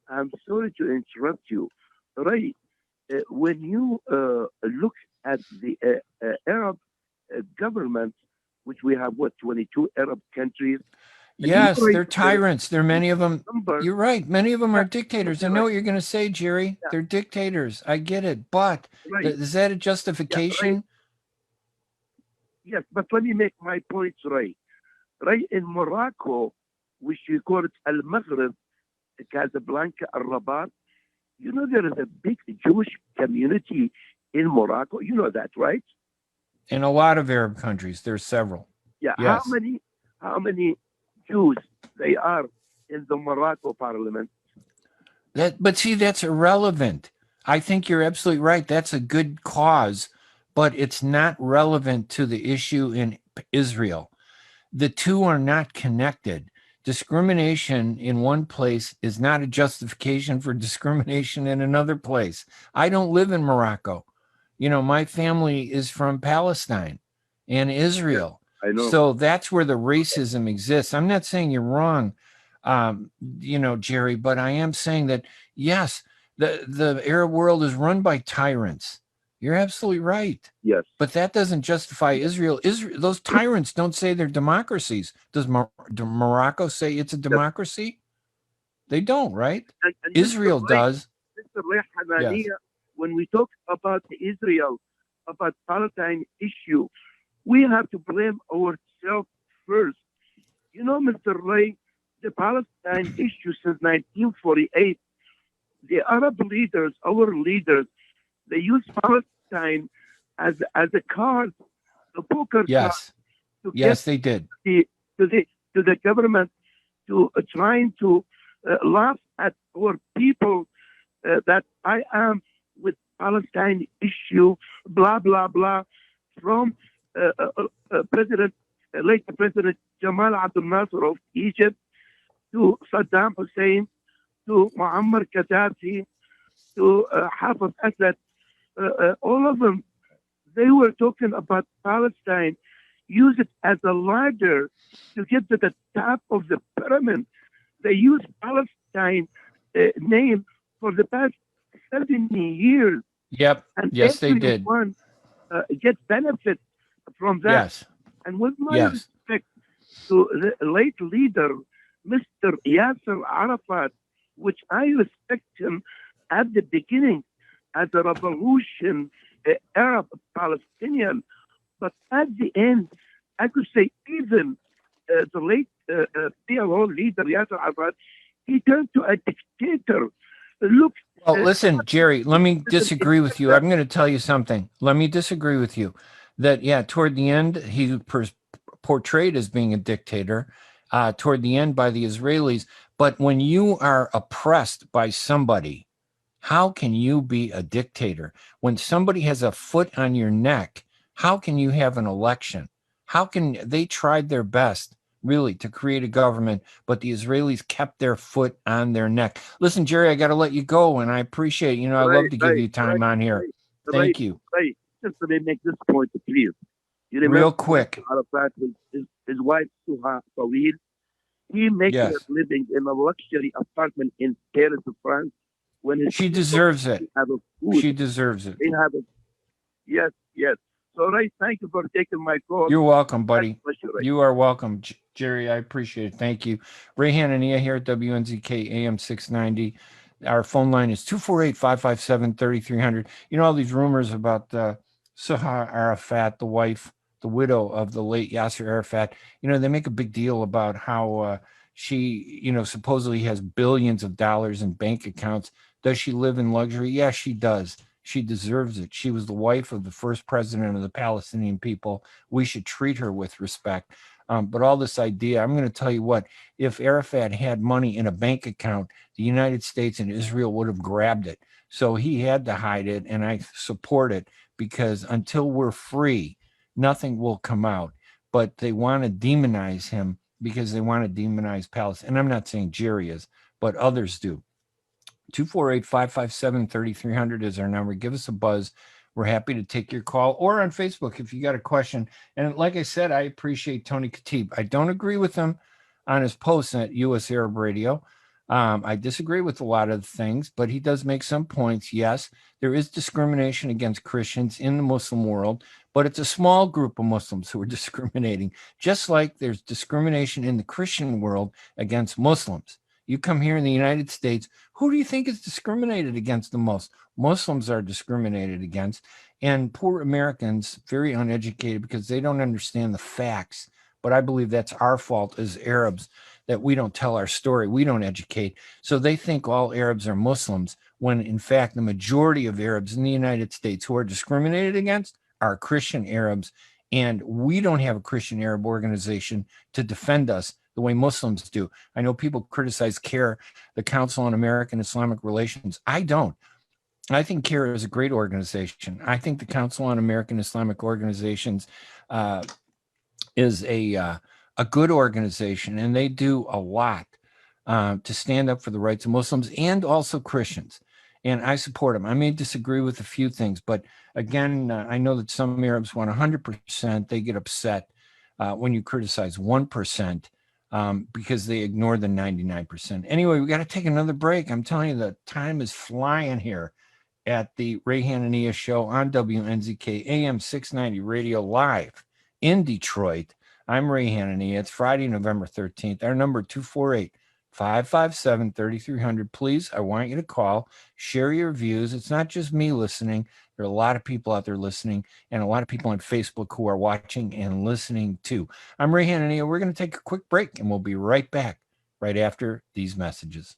I'm sorry to interrupt you. Right, when you look at the Arab government, which we have, 22 Arab countries. Yes, they're tyrants. There are many of them. You're right. Many of them are dictators. I know what you're going to say, Jerry. Yeah. They're dictators. I get it. But is that a justification? Yeah, yes, but let me make my points right. Right, in Morocco, which we call it Al-Maghrib, Casablanca, Al-Rabat, you know there is a big Jewish community in Morocco. You know that, right? In a lot of Arab countries, there's several. Yeah. Yes. How many Jews they are in the Morocco parliament? But see, that's irrelevant. I think you're absolutely right. That's a good cause, but it's not relevant to the issue in Israel. The two are not connected. Discrimination in one place is not a justification for discrimination in another place. I don't live in Morocco. You know, my family is from Palestine and Israel. I know. So that's where the racism exists. I'm not saying you're wrong, Jerry, but I am saying that, yes, the Arab world is run by tyrants. You're absolutely right. Yes. But that doesn't justify Israel. Those tyrants don't say they're democracies. Does Morocco say it's a democracy? They don't, right? And Israel does. Mr. Ray Hanania, yes. When we talk about Israel, about Palestine issue, we have to blame ourselves first. You know, Mr. Ray, the Palestine issue since 1948, the Arab leaders, our leaders, they use Palestine as a card, a poker card. Yes, they did. To the government to trying to laugh at our people that I am with Palestine issue, blah, blah, blah, from late President Jamal Abdel Nasser of Egypt to Saddam Hussein to Muammar Gaddafi to Hafez Assad. All of them, they were talking about Palestine, use it as a ladder to get to the top of the pyramid. They use Palestine name for the past 70 years. Yep. And yes, they did. Get benefit from that. Yes. And with my respect to the late leader, Mr. Yasser Arafat, which I respect him at the beginning as a revolution, Arab Palestinian, but at the end, I could say even the late PLO leader Yasser Arafat, he turned to a dictator. Look. Well, listen, Jerry, let me disagree with you. I'm going to tell you something. Let me disagree with you. that, yeah, toward the end, he portrayed as being a dictator, toward the end by the Israelis. But when you are oppressed by somebody, how can you be a dictator? When somebody has a foot on your neck, how can you have an election? How can they tried their best really to create a government, but the Israelis kept their foot on their neck? Listen, Jerry, I got to let you go, and I appreciate, I love to give you time on here. Thank you. Right. Just let me make this point, please. You remember Real quick. Arafat, his wife, Suha Tawil, he makes a living in a luxury apartment in Paris, France. When she deserves it. She deserves it. Yes. So, Ray, thank you for taking my call. You're welcome, buddy. You are welcome, Jerry. I appreciate it. Thank you. Ray Hanania here at WNZK AM 690. Our phone line is 248-557-3300. All these rumors about Suha Arafat, the wife, the widow of the late Yasser Arafat. They make a big deal about how she, supposedly has billions of dollars in bank accounts. Does she live in luxury? Yes, she does. She deserves it. She was the wife of the first president of the Palestinian people. We should treat her with respect. But all this idea, I'm going to tell you what, if Arafat had money in a bank account, the United States and Israel would have grabbed it. So he had to hide it, and I support it, because until we're free, nothing will come out. But they want to demonize him because they want to demonize Palestine. And I'm not saying Jerry is, but others do. 248-557-3300 is our number. Give us a buzz. We're happy to take your call, or on Facebook if you got a question. And like I said, I appreciate Tony Khatib. I don't agree with him on his posts at U.S. Arab Radio. I disagree with a lot of things, but he does make some points. Yes, there is discrimination against Christians in the Muslim world, but it's a small group of Muslims who are discriminating, just like there's discrimination in the Christian world against Muslims. You come here in the United States, who do you think is discriminated against the most? Muslims are discriminated against, and poor Americans, very uneducated because they don't understand the facts. But I believe that's our fault as Arabs, that we don't tell our story. We don't educate. So they think all Arabs are Muslims, when in fact the majority of Arabs in the United States who are discriminated against are Christian Arabs. And we don't have a Christian Arab organization to defend us the way Muslims do. I know people criticize CARE, the Council on American Islamic Relations. I don't. I think CARE is a great organization. I think the Council on American Islamic Organizations is a good organization, and they do a lot to stand up for the rights of Muslims and also Christians. And I support them. I may disagree with a few things, but again, I know that some Arabs want 100%. They get upset when you criticize 1%. Because they ignore the 99%. Anyway, we got to take another break. I'm telling you, the time is flying here at the Ray Hanania Show on WNZK AM 690 Radio live in Detroit. I'm Ray Hanania. It's Friday, November 13th. Our number 248-557-3300. Please, I want you to call, share your views. It's not just me listening. There are a lot of people out there listening, and a lot of people on Facebook who are watching and listening too. I'm Ray Hanania. We're going to take a quick break, and we'll be right back right after these messages.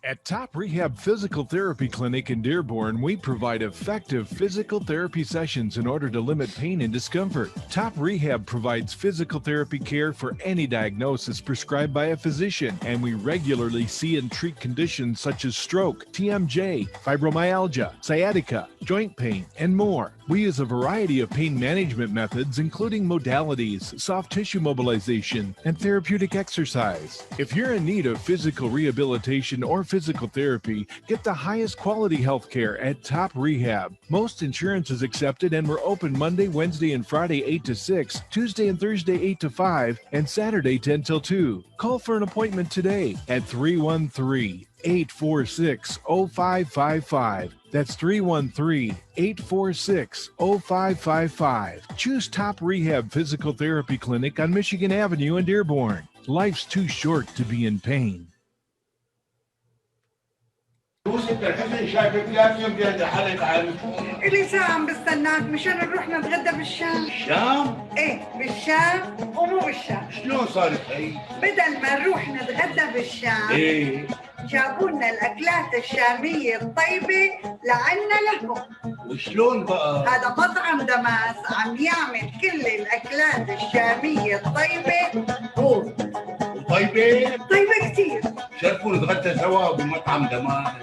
At Top Rehab Physical Therapy Clinic in Dearborn, we provide effective physical therapy sessions in order to limit pain and discomfort. Top Rehab provides physical therapy care for any diagnosis prescribed by a physician, and we regularly see and treat conditions such as stroke, TMJ, fibromyalgia, sciatica, joint pain, and more. We use a variety of pain management methods, including modalities, soft tissue mobilization, and therapeutic exercise. If you're in need of physical rehabilitation or physical therapy, get the highest quality health care at Top Rehab. Most insurance is accepted, and we're open Monday, Wednesday, and Friday 8 to 6, Tuesday and Thursday 8 to 5, and Saturday 10 till 2. Call for an appointment today at 313-846-0555. That's 313-846-0555. Choose Top Rehab Physical Therapy Clinic on Michigan Avenue in Dearborn. Life's too short to be in pain. إلي ساعة عم بستناك مشان نروح نتغدى بالشام. الشام؟ إيه بالشام ومو بالشام. شلون صارت هي؟ بدل ما نروح نتغدى بالشام. إيه جابوا لنا الأكلات الشامية الطيبة لعنا لهم. وشلون بقى؟ هذا مطعم دماس عم يعمل كل الأكلات الشامية الطيبة هو. طيبة؟ طيبة كتير. شرفوا نتغدى سوا بمطعم دماس.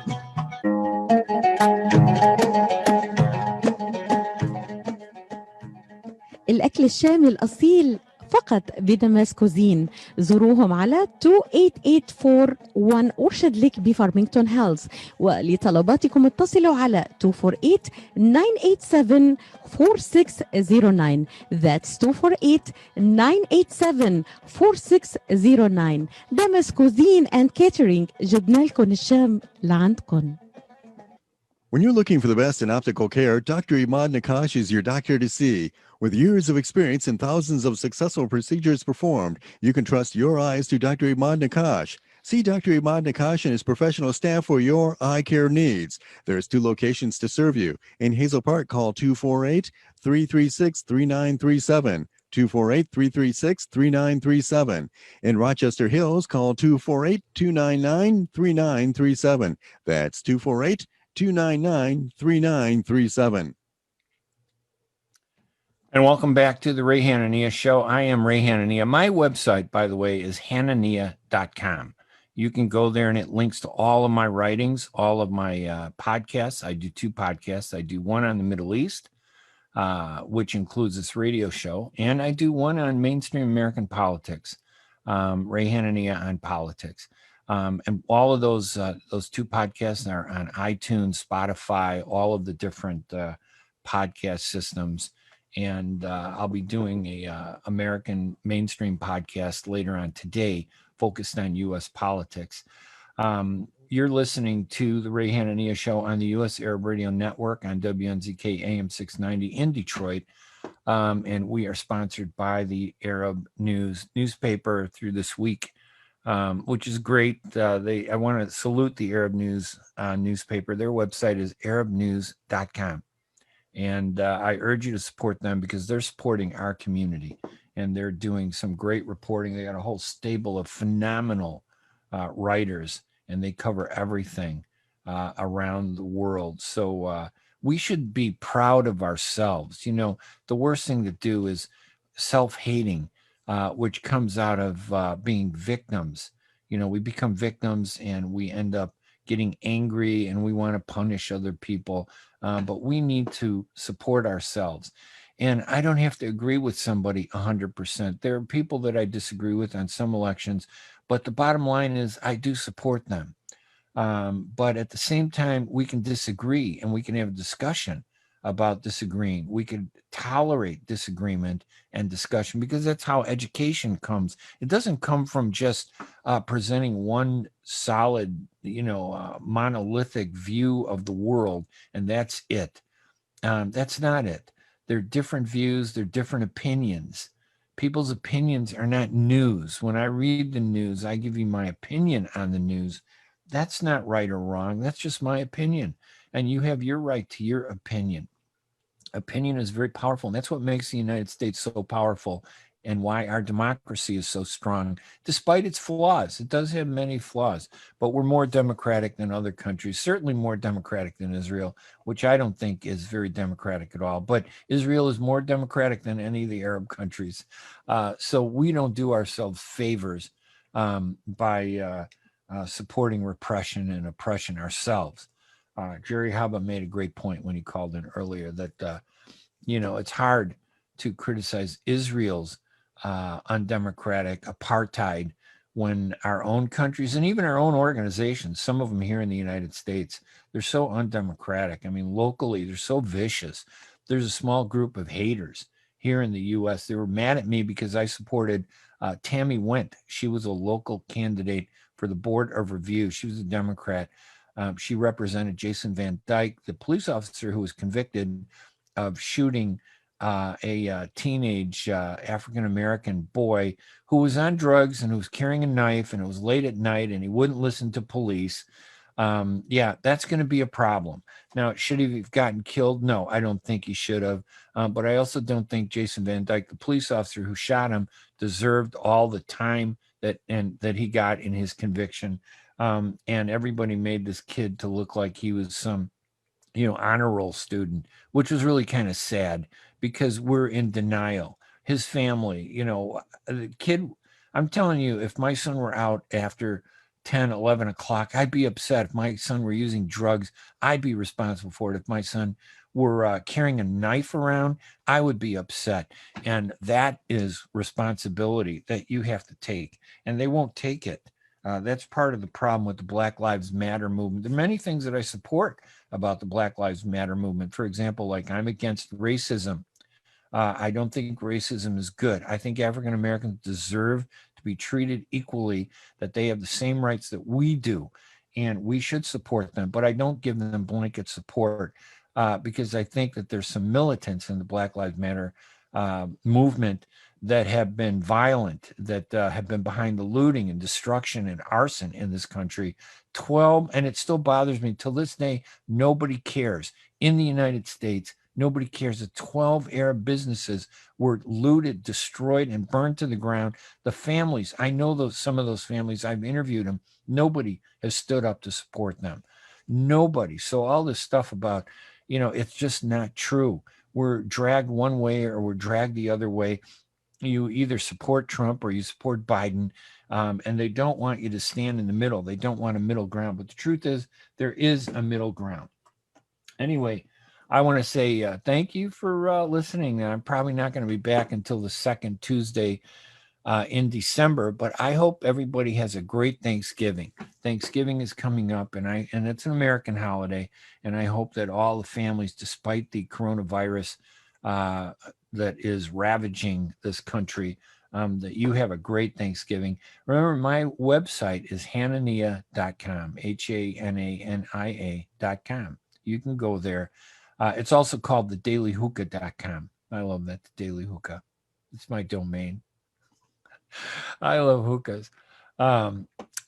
الأكل الشامي الأصيل فقط بدماس كوزين. زوروهم على 28841 أورشد ليك بفارمينغتون هيلز، ولطلباتكم اتصلوا على 248-987-4609. That's 248-987-4609. دماس كوزين and catering، جبنا لكم الشام لعندكم. When you're looking for the best in optical care, Dr. Imad Nakash is your doctor to see. With years of experience and thousands of successful procedures performed, you can trust your eyes to Dr. Imad Nakash. See Dr. Imad Nakash and his professional staff for your eye care needs. There's 2 locations to serve you. In Hazel Park, call 248-336-3937. 248-336-3937. In Rochester Hills, call 248-299-3937. That's 248-299-3937. And welcome back to the Ray Hanania Show. I am Ray Hanania. My website, by the way, is hanania.com. You can go there and it links to all of my writings, all of my podcasts. I do 2 podcasts. I do one on the Middle East, which includes this radio show, and I do one on mainstream American politics, Ray Hanania on politics. And all of those 2 podcasts are on iTunes, Spotify, all of the different podcast systems. And I'll be doing a American mainstream podcast later on today, focused on U.S. politics. You're listening to the Ray Hanania Show on the U.S. Arab Radio Network on WNZK AM 690 in Detroit. And we are sponsored by the Arab News newspaper through this week, which is great. I want to salute the Arab News newspaper. Their website is arabnews.com. And I urge you to support them because they're supporting our community and they're doing some great reporting. They got a whole stable of phenomenal writers, and they cover everything around the world. So we should be proud of ourselves. You know, the worst thing to do is self-hating, which comes out of being victims. You know, we become victims and we end up getting angry and we want to punish other people. But we need to support ourselves. And I don't have to agree with somebody 100%. There are people that I disagree with on some elections, but the bottom line is I do support them. But at the same time, we can disagree and we can have a discussion about disagreeing. We can tolerate disagreement and discussion because that's how education comes. It doesn't come from just presenting one solid, monolithic view of the world, and that's it. That's not it. They're different views. They're different opinions. People's opinions are not news. When I read the news, I give you my opinion on the news. That's not right or wrong. That's just my opinion. And you have your right to your opinion. Opinion is very powerful. And that's what makes the United States so powerful and why our democracy is so strong, despite its flaws. It does have many flaws, but we're more democratic than other countries, certainly more democratic than Israel, which I don't think is very democratic at all. But Israel is more democratic than any of the Arab countries. So we don't do ourselves favors by supporting repression and oppression ourselves. Jerry Haba made a great point when he called in earlier that, it's hard to criticize Israel's undemocratic apartheid when our own countries and even our own organizations, some of them here in the United States, they're so undemocratic. I mean, locally, they're so vicious. There's a small group of haters here in the U.S. They were mad at me because I supported Tammy Went. She was a local candidate for the Board of Review. She was a Democrat. She represented Jason Van Dyke, the police officer who was convicted of shooting a teenage African-American boy who was on drugs and who was carrying a knife, and it was late at night and he wouldn't listen to police. That's going to be a problem. Now, should he have gotten killed? No, I don't think he should have. But I also don't think Jason Van Dyke, the police officer who shot him, deserved all the time that he got in his conviction. And everybody made this kid to look like he was some, honor roll student, which was really kind of sad because we're in denial. His family, the kid, I'm telling you, if my son were out after 10, 11 o'clock, I'd be upset. If my son were using drugs, I'd be responsible for it. If my son were carrying a knife around, I would be upset. And that is responsibility that you have to take. And they won't take it. That's part of the problem with the Black Lives Matter movement. There are many things that I support about the Black Lives Matter movement. For example, like I'm against racism. I don't think racism is good. I think African Americans deserve to be treated equally, that they have the same rights that we do, and we should support them. But I don't give them blanket support because I think that there's some militants in the Black Lives Matter movement that have been violent, that have been behind the looting and destruction and arson in this country. 12, and it still bothers me till this day, nobody cares. In the United States, nobody cares that 12 Arab businesses were looted, destroyed, and burned to the ground. The families, I know some of those families, I've interviewed them. Nobody has stood up to support them. Nobody. So all this stuff about, it's just not true. We're dragged one way or we're dragged the other way. You either support Trump or you support Biden, and they don't want you to stand in the middle. They don't want a middle ground. But the truth is, there is a middle ground. Anyway, I want to say thank you for listening. I'm probably not going to be back until the second Tuesday in December, but I hope everybody has a great Thanksgiving. Thanksgiving is coming up, and it's an American holiday, and I hope that all the families, despite the coronavirus that is ravaging this country, that you have a great Thanksgiving. Remember, my website is hanania.com, HANANIA.com. You can go there. It's also called thedailyhookah.com. I love that, the Daily Hookah. It's my domain. I love hookahs.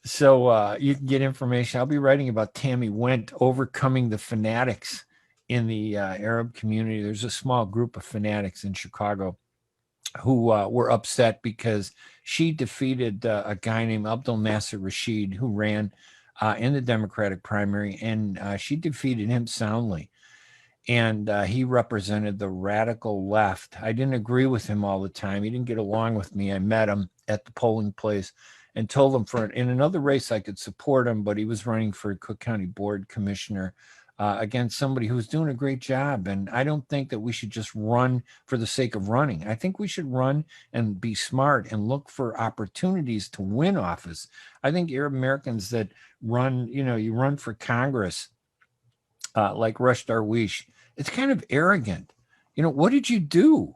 So you can get information. I'll be writing about Tammy Went overcoming the fanatics in the Arab community. There's a small group of fanatics in Chicago who were upset because she defeated a guy named Abdul Nasser Rashid, who ran in the Democratic primary, and she defeated him soundly. And he represented the radical left. I didn't agree with him all the time. He didn't get along with me. I met him at the polling place and told him in another race I could support him, but he was running for Cook County Board Commissioner against somebody who's doing a great job. And I don't think that we should just run for the sake of running. I think we should run and be smart and look for opportunities to win office. I think Arab Americans that run, you run for Congress like Rush Darwish, it's kind of arrogant. What did you do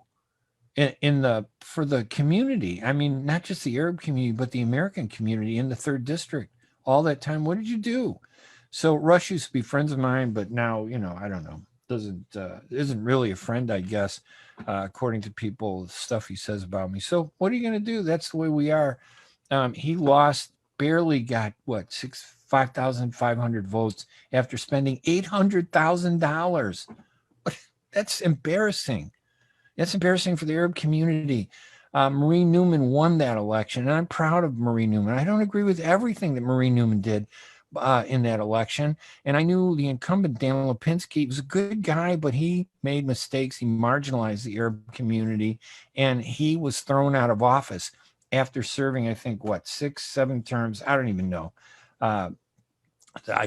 for the community? I mean, not just the Arab community, but the American community in the 3rd District. All that time, what did you do? So Rush used to be friends of mine, but now, I don't know, isn't really a friend, I guess, according to people, the stuff he says about me. So what are you going to do? That's the way we are. He lost, barely got 5,500 votes after spending $800,000. That's embarrassing. That's embarrassing for the Arab community. Marie Newman won that election, and I'm proud of Marie Newman. I don't agree with everything that Marie Newman did in that election. And I knew the incumbent, Dan Lipinski, was a good guy, but he made mistakes. He marginalized the Arab community, and he was thrown out of office after serving, I think, 6, 7 terms. I don't even know. I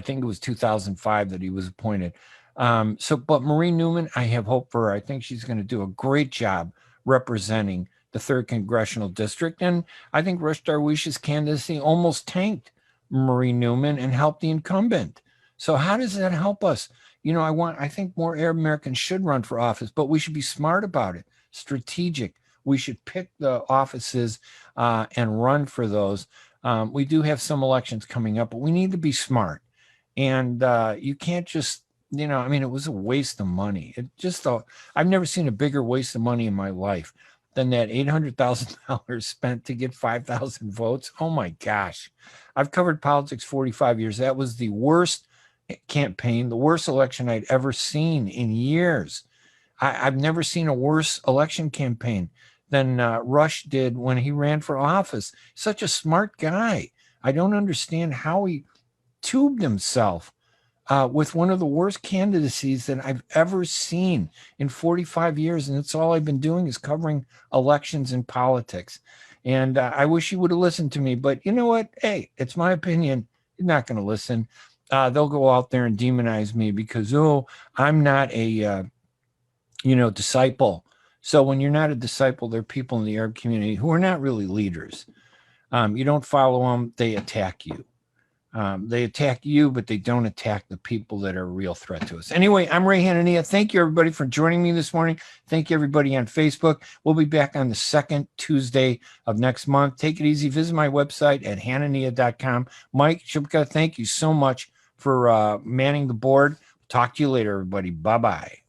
think it was 2005 that he was appointed. But Marie Newman, I have hope for her. I think she's going to do a great job representing the 3rd Congressional District. And I think Rush Darwish's candidacy almost tanked Marie Newman and helped the incumbent. So how does that help us? I think more Arab Americans should run for office, but we should be smart about it, strategic. We should pick the offices and run for those. We do have some elections coming up, but we need to be smart. And you can't just, it was a waste of money. I've never seen a bigger waste of money in my life than that $800,000 spent to get 5,000 votes. Oh my gosh. I've covered politics 45 years. That was the worst campaign, the worst election I'd ever seen in years. I've never seen a worse election campaign. than Rush did when he ran for office. Such a smart guy. I don't understand how he tubed himself with one of the worst candidacies that I've ever seen in 45 years. And it's all I've been doing is covering elections and politics. And I wish he would have listened to me. But you know what? Hey, it's my opinion. He's not going to listen. They'll go out there and demonize me because, I'm not a, disciple. So when you're not a disciple, there are people in the Arab community who are not really leaders. You don't follow them. They attack you. They attack you, but they don't attack the people that are a real threat to us. Anyway, I'm Ray Hanania. Thank you, everybody, for joining me this morning. Thank you, everybody on Facebook. We'll be back on the second Tuesday of next month. Take it easy. Visit my website at hanania.com. Mike Shipka, thank you so much for manning the board. Talk to you later, everybody. Bye-bye.